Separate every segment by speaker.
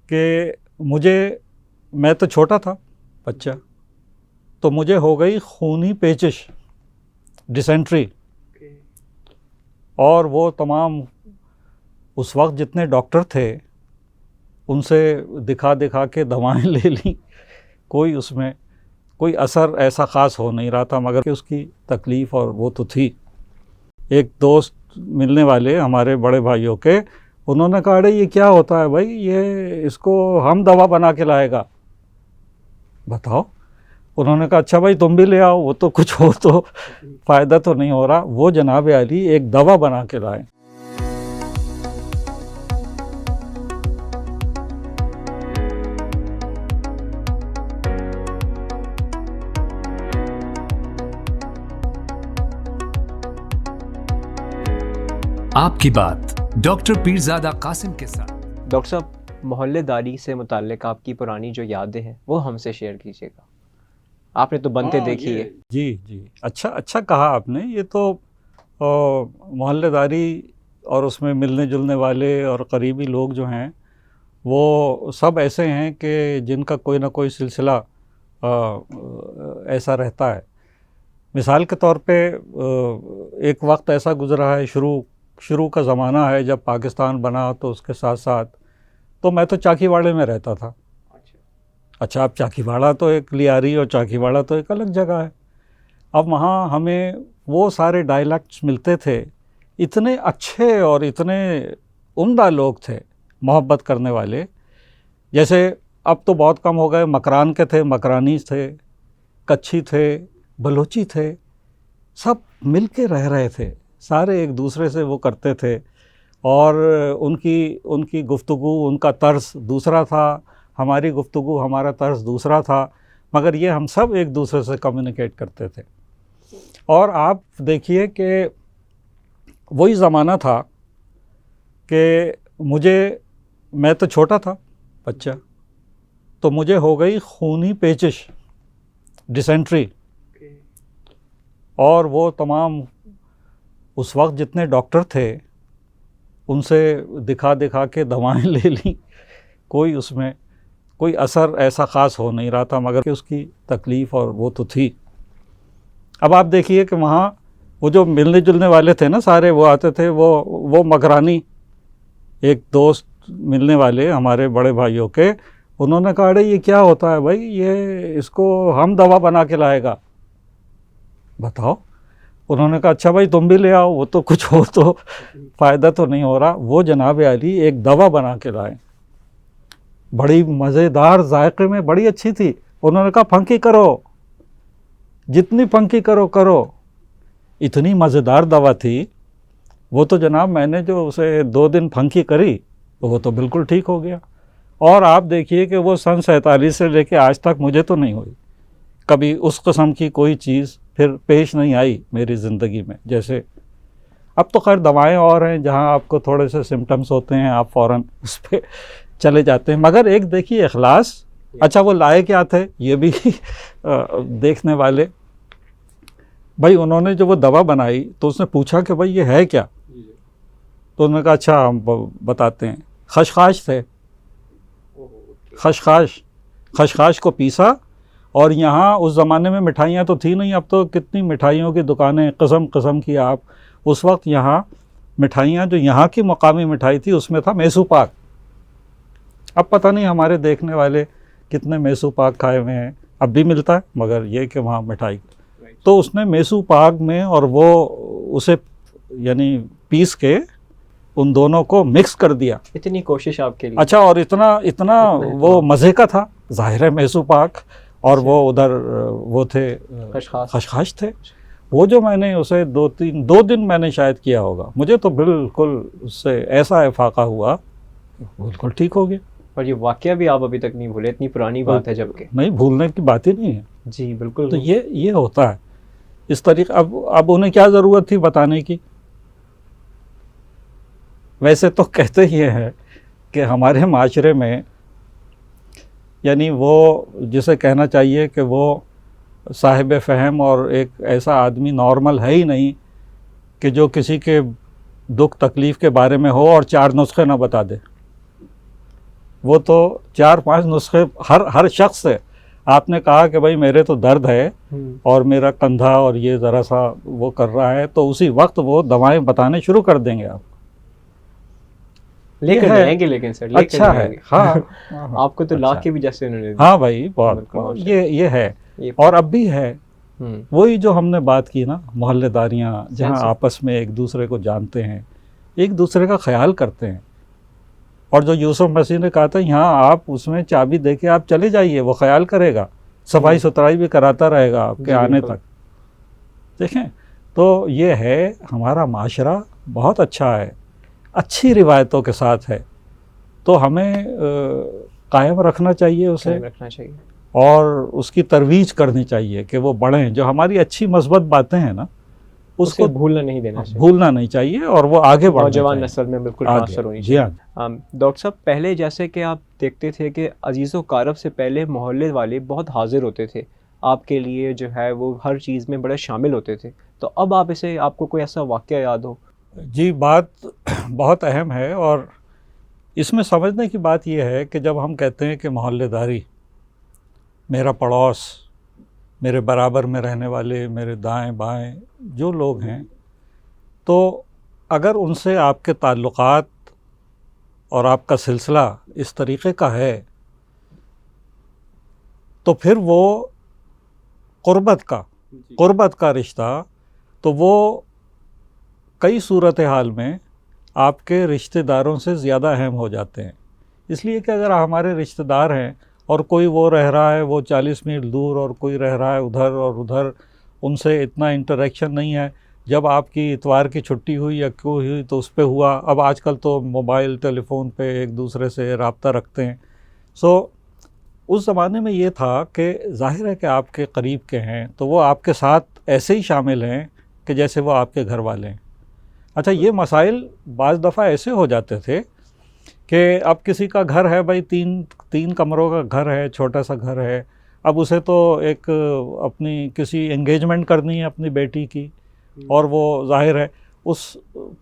Speaker 1: کہ میں تو چھوٹا تھا بچہ، تو مجھے ہو گئی خونی پیچش، ڈیسینٹری، اور وہ تمام اس وقت جتنے ڈاکٹر تھے ان سے دکھا کے دوائیں لے لیں، کوئی اس میں کوئی اثر ایسا خاص ہو نہیں رہا تھا، مگر کہ اس کی تکلیف اور وہ تو تھی۔ ایک دوست ملنے والے ہمارے بڑے بھائیوں کے، انہوں نے کہا ارے یہ کیا ہوتا ہے بھائی، یہ اس کو ہم دوا بنا کے لائے گا، بتاؤ۔ انہوں نے کہا اچھا بھائی تم بھی لے آؤ، وہ تو کچھ ہو تو فائدہ تو نہیں ہو رہا۔ وہ جناب علی ایک دوا بنا کے لائے۔
Speaker 2: آپ کی بات ڈاکٹر پیرزادہ قاسم کے ساتھ۔
Speaker 3: ڈاکٹر صاحب، محلے داری سے متعلق آپ کی پرانی جو یادیں ہیں وہ ہم سے شیئر کیجیے گا۔ آپ نے تو بنتے دیکھی ہے۔
Speaker 1: جی اچھا کہا آپ نے۔ یہ تو محلے داری اور اس میں ملنے جلنے والے اور قریبی لوگ جو ہیں وہ سب ایسے ہیں کہ جن کا کوئی نہ کوئی سلسلہ ایسا رہتا ہے۔ مثال کے طور پہ ایک وقت ایسا گزرا ہے، شروع کا زمانہ ہے جب پاکستان بنا، تو اس کے ساتھ ساتھ تو میں تو چاکی واڑے میں رہتا تھا۔ اچھا، اب چاکی واڑہ تو ایک لیاری اور چاکی واڑہ تو ایک الگ جگہ ہے۔ اب وہاں ہمیں وہ سارے ڈائلیکٹس ملتے تھے، اتنے اچھے اور اتنے عمدہ لوگ تھے، محبت کرنے والے۔ جیسے اب تو بہت کم ہو گئے، مکران کے تھے، مکرانی تھے، کچھی تھے، بلوچی تھے، سب مل کے رہ رہے تھے، سارے ایک دوسرے سے وہ کرتے تھے، اور ان کی گفتگو، ان کا طرز دوسرا تھا، ہماری گفتگو، ہمارا طرز دوسرا تھا، مگر یہ ہم سب ایک دوسرے سے کمیونیکیٹ کرتے تھے۔ اور آپ دیکھیے کہ وہی زمانہ تھا کہ میں تو چھوٹا تھا بچہ، تو مجھے ہو گئی خونی پیچش، ڈیسینٹری، اور وہ تمام اس وقت جتنے ڈاکٹر تھے ان سے دکھا کے دوائیں لے لیں، کوئی اس میں کوئی اثر ایسا خاص ہو نہیں رہا تھا، مگر کہ اس کی تکلیف اور وہ تو تھی۔ اب آپ دیکھیے کہ وہاں وہ جو ملنے جلنے والے تھے نا سارے، وہ آتے تھے، وہ مکرانی، ایک دوست ملنے والے ہمارے بڑے بھائیوں کے، انہوں نے کہا ارے یہ کیا ہوتا ہے بھائی، یہ اس کو ہم دوا بنا کے لائے گا، بتاؤ۔ انہوں نے کہا اچھا بھائی تم بھی لے آؤ، وہ تو کچھ ہو تو فائدہ تو نہیں ہو رہا۔ وہ جناب علی ایک دوا بنا کے لائے، بڑی مزیدار، ذائقے میں بڑی اچھی تھی۔ انہوں نے کہا پھنکی کرو، جتنی پھنکی کرو۔ اتنی مزیدار دوا تھی وہ، تو جناب میں نے جو اسے 2 دن پھنکی کری تو وہ تو بالکل ٹھیک ہو گیا۔ اور آپ دیکھیے کہ وہ سن 47 سے لے کے آج تک مجھے تو نہیں ہوئی کبھی اس قسم کی کوئی چیز، پھر پیش نہیں آئی میری زندگی میں۔ جیسے اب تو خیر دوائیں اور ہیں، جہاں آپ کو تھوڑے سے سمٹمز ہوتے ہیں آپ فوراً اس پہ چلے جاتے ہیں، مگر ایک دیکھیے اخلاص۔ اچھا وہ لائے کیا تھے یہ بھی دیکھنے والے بھائی، انہوں نے جو وہ دوا بنائی تو اس نے پوچھا کہ بھائی یہ ہے کیا، تو انہوں نے کہا اچھا ہم بتاتے ہیں، خشخاش تھے، خشخاش کو پیسا۔ اور یہاں اس زمانے میں مٹھائیاں تو تھی نہیں، اب تو کتنی مٹھائیوں کی دکانیں قسم قسم کی۔ آپ اس وقت یہاں مٹھائیاں، جو یہاں کی مقامی مٹھائی تھی اس میں تھا میسو پاک۔ اب پتہ نہیں ہمارے دیکھنے والے کتنے میسو پاک کھائے ہوئے ہیں، اب بھی ملتا ہے، مگر یہ کہ وہاں مٹھائی، تو اس نے میسو پاک میں اور وہ اسے یعنی پیس کے ان دونوں کو مکس کر دیا۔
Speaker 3: اتنی کوشش آپ کے لیے۔
Speaker 1: اچھا، اور اتنا وہ مزے کا تھا، ظاہر ہے میسو پاک، اور وہ ادھر وہ تھے خشخاش تھے۔ وہ جو میں نے اسے 2 دن میں نے شاید کیا ہوگا، مجھے تو بالکل اس سے ایسا افاقہ ہوا، بالکل ٹھیک ہو گیا۔
Speaker 3: اور یہ واقعہ بھی آپ ابھی تک نہیں بھولے، اتنی پرانی بات ہے جبکہ۔
Speaker 1: نہیں، بھولنے کی بات ہی نہیں ہے۔
Speaker 3: جی بالکل۔
Speaker 1: تو یہ ہوتا ہے اس طریقے۔ اب انہیں کیا ضرورت تھی بتانے کی؟ ویسے تو کہتے یہ ہے کہ ہمارے معاشرے میں یعنی وہ جسے کہنا چاہیے کہ وہ صاحب فہم اور ایک ایسا آدمی نارمل ہے ہی نہیں کہ جو کسی کے دکھ تکلیف کے بارے میں ہو اور 4 نسخے نہ بتا دے۔ وہ تو 4-5 نسخے ہر شخص سے آپ نے کہا کہ بھائی میرے تو درد ہے اور میرا کندھا اور یہ ذرا سا وہ کر رہا ہے، تو اسی وقت وہ دوائیں بتانے شروع کر دیں گے آپ.
Speaker 3: لے کر جائیں گے، لیکن سر لے کر
Speaker 1: اچھا ہے.
Speaker 3: جائیں گے.
Speaker 1: ہاں
Speaker 3: آپ کو تو لا کے بھی جیسے انہوں نے
Speaker 1: ہاں بھائی بہت
Speaker 3: بالکل
Speaker 1: یہ ہے.
Speaker 3: یہ
Speaker 1: اور اب بھی ہے وہی جو ہم نے بات کی نا، محلے داریاں جہاں آپس میں ایک دوسرے کو جانتے ہیں، ایک دوسرے کا خیال کرتے ہیں. اور جو یوسف مسیح نے کہا تھا یہاں آپ اس میں چابی دے کے آپ چلے جائیے، وہ خیال کرے گا، صفائی ستھرائی بھی کراتا رہے گا آپ کے آنے تک. دیکھیں تو یہ ہے ہمارا معاشرہ بہت اچھا ہے، اچھی روایتوں کے ساتھ ہے، تو ہمیں قائم رکھنا چاہیے اسے،
Speaker 3: رکھنا چاہیے
Speaker 1: اور اس کی ترویج کرنی چاہیے کہ وہ بڑھیں. جو ہماری اچھی مثبت باتیں ہیں نا اس کو
Speaker 3: بھولنا نہیں دینا چاہیے،
Speaker 1: بھولنا نہیں چاہیے، اور وہ آگے بڑھنا چاہیے،
Speaker 3: نوجوان نسل میں بالکل ٹرانسفر ہونی
Speaker 1: جی
Speaker 3: چاہیے.
Speaker 1: ہاں.
Speaker 3: ڈاکٹر صاحب پہلے جیسے کہ آپ دیکھتے تھے کہ عزیز و اقارب سے پہلے محلے والے بہت حاضر ہوتے تھے آپ کے لیے، جو ہے وہ ہر چیز میں بڑے شامل ہوتے تھے، تو اب آپ کو کوئی ایسا واقعہ یاد ہو؟
Speaker 1: جی بات بہت اہم ہے، اور اس میں سمجھنے کی بات یہ ہے کہ جب ہم کہتے ہیں کہ محلے داری، میرا پڑوس، میرے برابر میں رہنے والے، میرے دائیں بائیں جو لوگ ہیں، تو اگر ان سے آپ کے تعلقات اور آپ کا سلسلہ اس طریقے کا ہے تو پھر وہ قربت کا رشتہ، تو وہ کئی صورتحال میں آپ کے رشتہ داروں سے زیادہ اہم ہو جاتے ہیں. اس لیے کہ اگر ہمارے رشتہ دار ہیں اور کوئی وہ رہ رہا ہے وہ 40 میل دور، اور کوئی رہ رہا ہے ادھر اور ادھر، ان سے اتنا انٹریکشن نہیں ہے. جب آپ کی اتوار کی چھٹی ہوئی یا کوئی ہوئی تو اس پہ ہوا. اب آج کل تو موبائل ٹیلی فون پہ ایک دوسرے سے رابطہ رکھتے ہیں. اس زمانے میں یہ تھا کہ ظاہر ہے کہ آپ کے قریب کے ہیں تو وہ آپ کے ساتھ ایسے ہی شامل ہیں کہ جیسے وہ آپ کے گھر والے ہیں. اچھا یہ مسائل بعض دفعہ ایسے ہو جاتے تھے کہ اب کسی کا گھر ہے بھائی، تین کمروں کا گھر ہے، چھوٹا سا گھر ہے، اب اسے تو ایک اپنی کسی انگیجمنٹ کرنی ہے اپنی بیٹی کی، اور وہ ظاہر ہے اس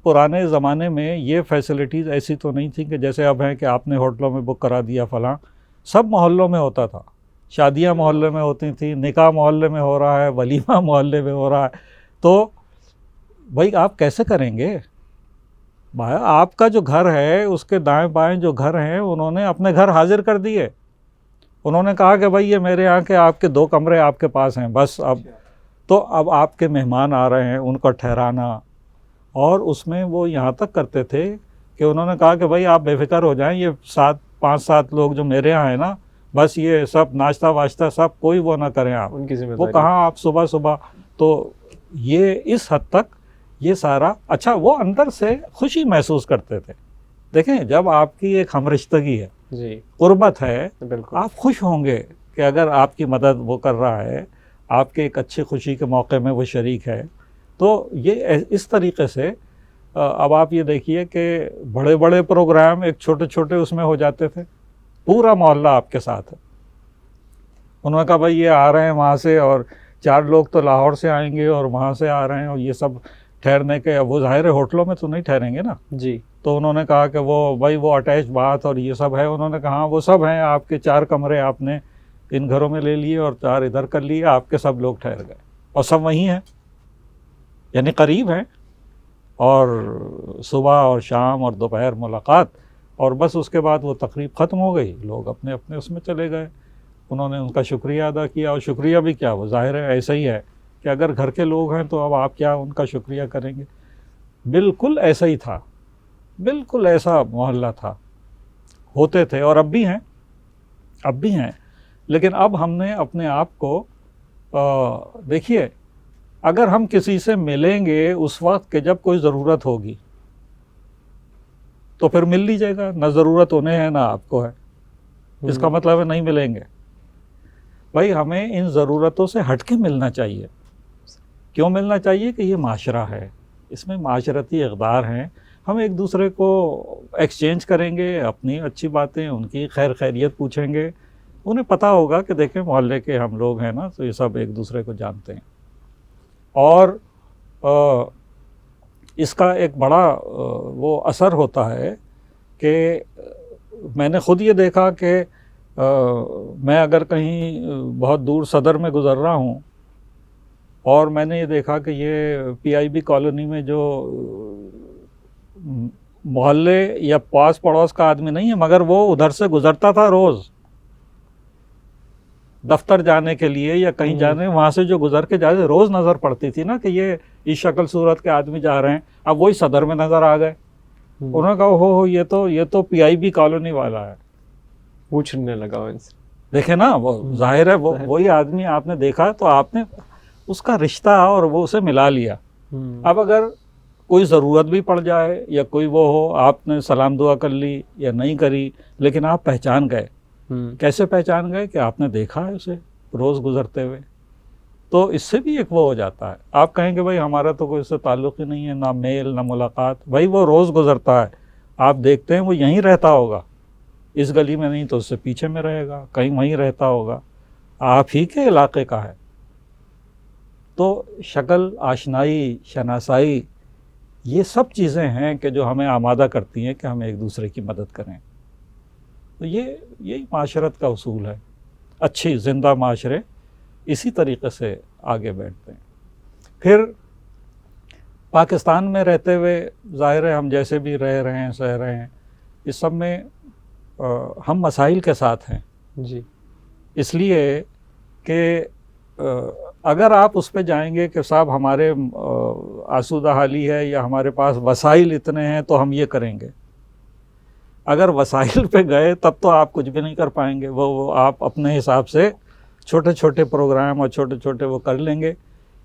Speaker 1: پرانے زمانے میں یہ فیسلٹیز ایسی تو نہیں تھیں کہ جیسے اب ہیں کہ آپ نے ہوٹلوں میں بک کرا دیا فلاں. سب محلوں میں ہوتا تھا، شادیاں محلے میں ہوتی تھیں، نکاح محلے میں ہو رہا ہے، ولیمہ محلے میں ہو رہا ہے. تو بھائی آپ کیسے کریں گے؟ بھائی آپ کا جو گھر ہے اس کے دائیں بائیں جو گھر ہیں انہوں نے اپنے گھر حاضر کر دیے. انہوں نے کہا کہ بھائی یہ میرے یہاں کے آپ کے 2 کمرے آپ کے پاس ہیں بس. اب آپ کے مہمان آ رہے ہیں ان کو ٹھہرانا، اور اس میں وہ یہاں تک کرتے تھے کہ انہوں نے کہا کہ بھائی آپ بے فکر ہو جائیں، یہ 5-7 لوگ جو میرے یہاں ہیں نا، بس یہ سب ناشتہ واشتہ سب کوئی وہ نہ کریں آپ،
Speaker 3: ان کی ذمہ
Speaker 1: وہ
Speaker 3: داری.
Speaker 1: کہاں آپ صبح. تو یہ اس حد تک یہ سارا اچھا، وہ اندر سے خوشی محسوس کرتے تھے. دیکھیں جب آپ کی ایک ہمرشتگی ہے،
Speaker 3: جی
Speaker 1: قربت ہے،
Speaker 3: بالکل،
Speaker 1: آپ خوش ہوں گے کہ اگر آپ کی مدد وہ کر رہا ہے، آپ کے ایک اچھی خوشی کے موقع میں وہ شریک ہے. تو یہ اس طریقے سے اب آپ یہ دیکھیے کہ بڑے بڑے پروگرام ایک چھوٹے چھوٹے اس میں ہو جاتے تھے، پورا محلہ آپ کے ساتھ ہے. انہوں نے کہا بھائی یہ آ رہے ہیں وہاں سے، اور 4 لوگ تو لاہور سے آئیں گے اور وہاں سے آ رہے ہیں، اور یہ سب ٹھہرنے کے، وہ ظاہر ہوٹلوں میں تو نہیں ٹھہریں گے نا.
Speaker 3: جی
Speaker 1: تو انہوں نے کہا کہ وہ اٹیچ بات اور یہ سب ہے. انہوں نے کہا وہ سب ہیں، آپ کے 4 کمرے آپ نے ان گھروں میں لے لیے اور 4 ادھر کر لیے، آپ کے سب لوگ ٹھہر گئے اور سب وہیں ہیں، یعنی قریب ہیں، اور صبح اور شام اور دوپہر ملاقات، اور بس اس کے بعد وہ تقریب ختم ہو گئی، لوگ اپنے اپنے اس میں چلے گئے. انہوں نے ان کا شکریہ ادا کیا، اور شکریہ بھی کیا، وہ ظاہر ہے ایسا ہی ہے کہ اگر گھر کے لوگ ہیں تو اب آپ کیا ان کا شکریہ کریں گے. بالکل ایسا ہی تھا، بالکل ایسا محلہ تھا، ہوتے تھے، اور اب بھی ہیں. لیکن اب ہم نے اپنے آپ کو دیکھیے، اگر ہم کسی سے ملیں گے اس وقت کہ جب کوئی ضرورت ہوگی تو پھر مل لیجیے گا، نہ ضرورت انہیں ہے نہ آپ کو ہے، اس کا مطلب ہے نہیں ملیں گے. بھائی ہمیں ان ضرورتوں سے ہٹ کے ملنا چاہیے. کیوں ملنا چاہیے؟ کہ یہ معاشرہ ہے، اس میں معاشرتی اقدار ہیں، ہم ایک دوسرے کو ایکسچینج کریں گے، اپنی اچھی باتیں، ان کی خیر خیریت پوچھیں گے. انہیں پتہ ہوگا کہ دیکھیں محلے کے ہم لوگ ہیں نا، تو یہ سب ایک دوسرے کو جانتے ہیں. اور اس کا ایک بڑا وہ اثر ہوتا ہے کہ میں نے خود یہ دیکھا کہ میں اگر کہیں بہت دور صدر میں گزر رہا ہوں اور میں نے یہ دیکھا کہ یہ پی آئی بی کالونی میں جو محلے یا پاس پڑوس کا آدمی نہیں ہے مگر وہ ادھر سے گزرتا تھا روز دفتر جانے کے لیے یا کہیں جانے، وہاں سے جو گزر کے جاتے روز نظر پڑتی تھی نا کہ یہ اس شکل صورت کے آدمی جا رہے ہیں، اب وہی صدر میں نظر آ گئے. انہوں نے کہا ہو یہ تو پی آئی بی کالونی والا ہے.
Speaker 3: پوچھنے لگا ان سے.
Speaker 1: دیکھیں نا، وہ ظاہر ہے وہی آدمی آپ نے دیکھا تو آپ نے اس کا رشتہ اور وہ اسے ملا لیا. اب اگر کوئی ضرورت بھی پڑ جائے یا کوئی وہ ہو، آپ نے سلام دعا کر لی یا نہیں کری لیکن آپ پہچان گئے. کیسے پہچان گئے؟ کہ آپ نے دیکھا ہے اسے روز گزرتے ہوئے. تو اس سے بھی ایک وہ ہو جاتا ہے. آپ کہیں کہ بھائی ہمارا تو کوئی اس سے تعلق ہی نہیں ہے، نہ میل نہ ملاقات. بھائی وہ روز گزرتا ہے، آپ دیکھتے ہیں وہ یہیں رہتا ہوگا، اس گلی میں نہیں تو اس سے پیچھے میں رہے گا، کہیں وہیں رہتا ہوگا، آپ ہی کے علاقے کا ہے. تو شکل، آشنائی، شناسائی، یہ سب چیزیں ہیں کہ جو ہمیں آمادہ کرتی ہیں کہ ہم ایک دوسرے کی مدد کریں. تو یہی معاشرت کا اصول ہے. اچھی زندہ معاشرے اسی طریقے سے آگے بیٹھتے ہیں. پھر پاکستان میں رہتے ہوئے ظاہر ہے ہم جیسے بھی رہ رہے ہیں، سہ رہے ہیں، اس سب میں ہم مسائل کے ساتھ ہیں.
Speaker 3: جی.
Speaker 1: اس لیے کہ اگر آپ اس پہ جائیں گے کہ صاحب ہمارے آسودہ حالی ہے یا ہمارے پاس وسائل اتنے ہیں تو ہم یہ کریں گے، اگر وسائل پہ گئے تب تو آپ کچھ بھی نہیں کر پائیں گے. وہ آپ اپنے حساب سے چھوٹے چھوٹے پروگرام اور چھوٹے چھوٹے وہ کر لیں گے.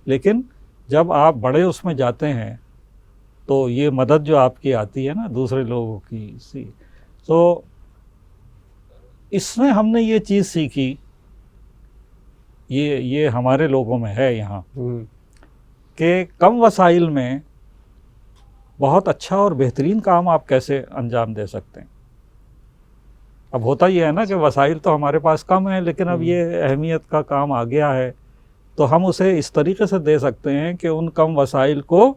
Speaker 1: لیکن جب آپ بڑے اس میں جاتے ہیں تو یہ مدد جو آپ کی آتی ہے نا دوسرے لوگوں کی، تو اس میں ہم نے یہ چیز سیکھی، یہ ہمارے لوگوں میں ہے یہاں، کہ کم وسائل میں بہت اچھا اور بہترین کام آپ کیسے انجام دے سکتے ہیں. اب ہوتا یہ ہے نا کہ وسائل تو ہمارے پاس کم ہیں لیکن اب یہ اہمیت کا کام آ گیا ہے تو ہم اسے اس طریقے سے دے سکتے ہیں کہ ان کم وسائل کو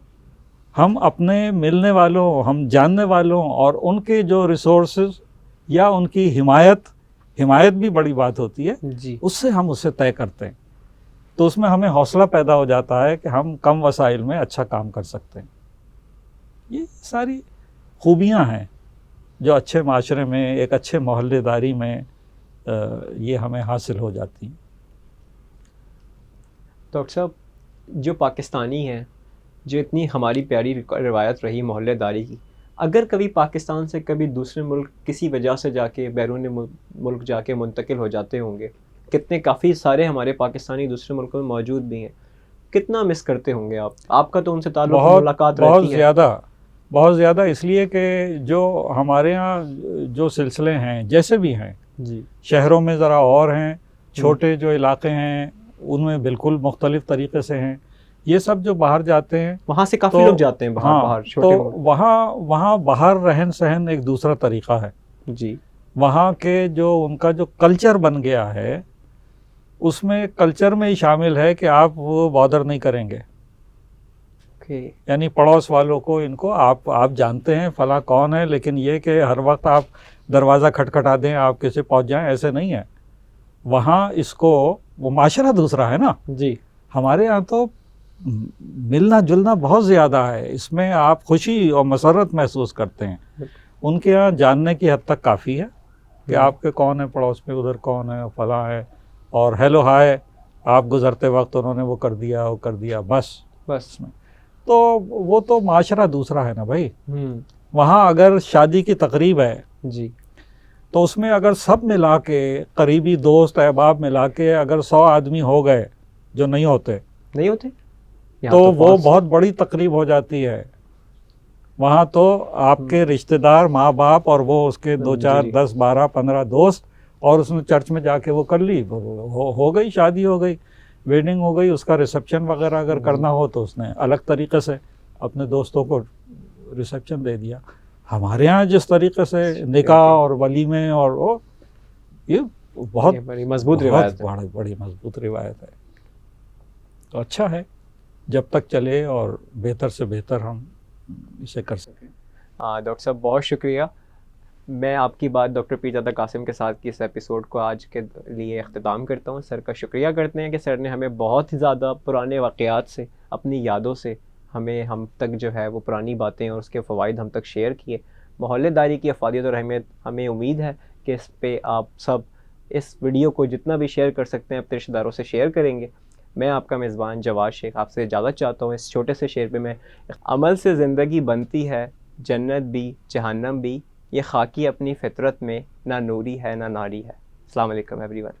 Speaker 1: ہم اپنے ملنے والوں، ہم جاننے والوں اور ان کے جو ریسورسز یا ان کی حمایت بھی بڑی بات ہوتی ہے،
Speaker 3: جی.
Speaker 1: اس سے ہم اسے طے کرتے ہیں. تو اس میں ہمیں حوصلہ پیدا ہو جاتا ہے کہ ہم کم وسائل میں اچھا کام کر سکتے ہیں. یہ ساری خوبیاں ہیں جو اچھے معاشرے میں، ایک اچھے محلے داری میں یہ ہمیں حاصل ہو جاتی ہیں.
Speaker 3: ڈاکٹر صاحب، جو پاکستانی ہیں، جو اتنی ہماری پیاری روایت رہی محلے داری کی، اگر کبھی پاکستان سے کبھی دوسرے ملک کسی وجہ سے جا کے بیرون ملک جا کے منتقل ہو جاتے ہوں گے، کافی سارے ہمارے پاکستانی دوسرے ملکوں میں موجود بھی ہیں، کتنا مس کرتے ہوں گے آپ کا تو ان سے تعلق، ملاقات رہتی ہے؟
Speaker 1: بہت زیادہ، اس لیے کہ جو ہمارے ہاں جو سلسلے ہیں جیسے بھی ہیں،
Speaker 3: جی،
Speaker 1: شہروں میں ذرا اور ہیں، چھوٹے جو علاقے ہیں ان میں بالکل مختلف طریقے سے ہیں. یہ سب جو باہر جاتے ہیں
Speaker 3: وہاں سے کافی لوگ جاتے ہیں باہر چھوٹے
Speaker 1: تو وہاں باہر رہن سہن ایک دوسرا طریقہ ہے.
Speaker 3: جی.
Speaker 1: وہاں کے جو ان کا جو کلچر بن گیا ہے اس میں کلچر میں ہی شامل ہے کہ آپ وہ بادر نہیں کریں گے. یعنی پڑوس والوں کو، ان کو آپ جانتے ہیں فلاں کون ہے، لیکن یہ کہ ہر وقت آپ دروازہ کھٹکھٹا دیں، آپ کیسے پہنچ جائیں، ایسے نہیں ہے. وہاں اس کو وہ معاشرہ دوسرا ہے نا.
Speaker 3: جی.
Speaker 1: ہمارے ہاں تو ملنا جلنا بہت زیادہ ہے، اس میں آپ خوشی اور مسرت محسوس کرتے ہیں. ان کے ہاں جاننے کی حد تک کافی ہے کہ آپ کے کون ہے پڑوس میں، ادھر کون ہے، فلاں ہے، اور ہیلو ہائے آپ گزرتے وقت انہوں نے وہ کر دیا بس میں. تو وہ تو معاشرہ دوسرا ہے نا بھائی. وہاں اگر شادی کی تقریب ہے،
Speaker 3: جی، تو
Speaker 1: اس میں اگر سب ملا کے قریبی دوست احباب ملا کے اگر 100 آدمی ہو گئے جو نہیں ہوتے تو وہ بہت بڑی تقریب ہو جاتی ہے. وہاں تو آپ کے رشتہ دار، ماں باپ، اور وہ اس کے 2 4 10 12 15 دوست، اور اس نے چرچ میں جا کے وہ کر لی، ہو گئی، شادی ہو گئی، ویڈنگ ہو گئی. اس کا ریسپشن وغیرہ اگر کرنا ہو تو اس نے الگ طریقے سے اپنے دوستوں کو ریسپشن دے دیا. ہمارے ہاں جس طریقے سے نکاح اور ولیمے اور وہ، یہ بہت
Speaker 3: بڑی مضبوط روایت ہے،
Speaker 1: بڑی مضبوط روایت ہے. تو اچھا ہے جب تک چلے اور بہتر سے بہتر ہم اسے کر سکیں.
Speaker 3: ڈاکٹر صاحب بہت شکریہ. میں آپ کی بات ڈاکٹر پیرزادہ قاسم کے ساتھ کی اس ایپیسوڈ کو آج کے لیے اختتام کرتا ہوں. سر کا شکریہ کرتے ہیں کہ سر نے ہمیں بہت ہی زیادہ پرانے واقعات سے، اپنی یادوں سے ہم تک جو ہے وہ پرانی باتیں اور اس کے فوائد ہم تک شیئر کیے. محلے داری کی افادیت اور اہمیت، ہمیں امید ہے کہ اس پہ آپ سب اس ویڈیو کو جتنا بھی شیئر کر سکتے ہیں اپنے رشتہ داروں سے شیئر کریں گے. میں آپ کا میزبان جواد شیخ آپ سے اجازت چاہتا ہوں اس چھوٹے سے شعر پہ. میں عمل سے زندگی بنتی ہے، جنت بھی جہنم بھی، یہ خاکی اپنی فطرت میں، نہ نوری ہے نہ ناری ہے. السلام علیکم ایوری ون.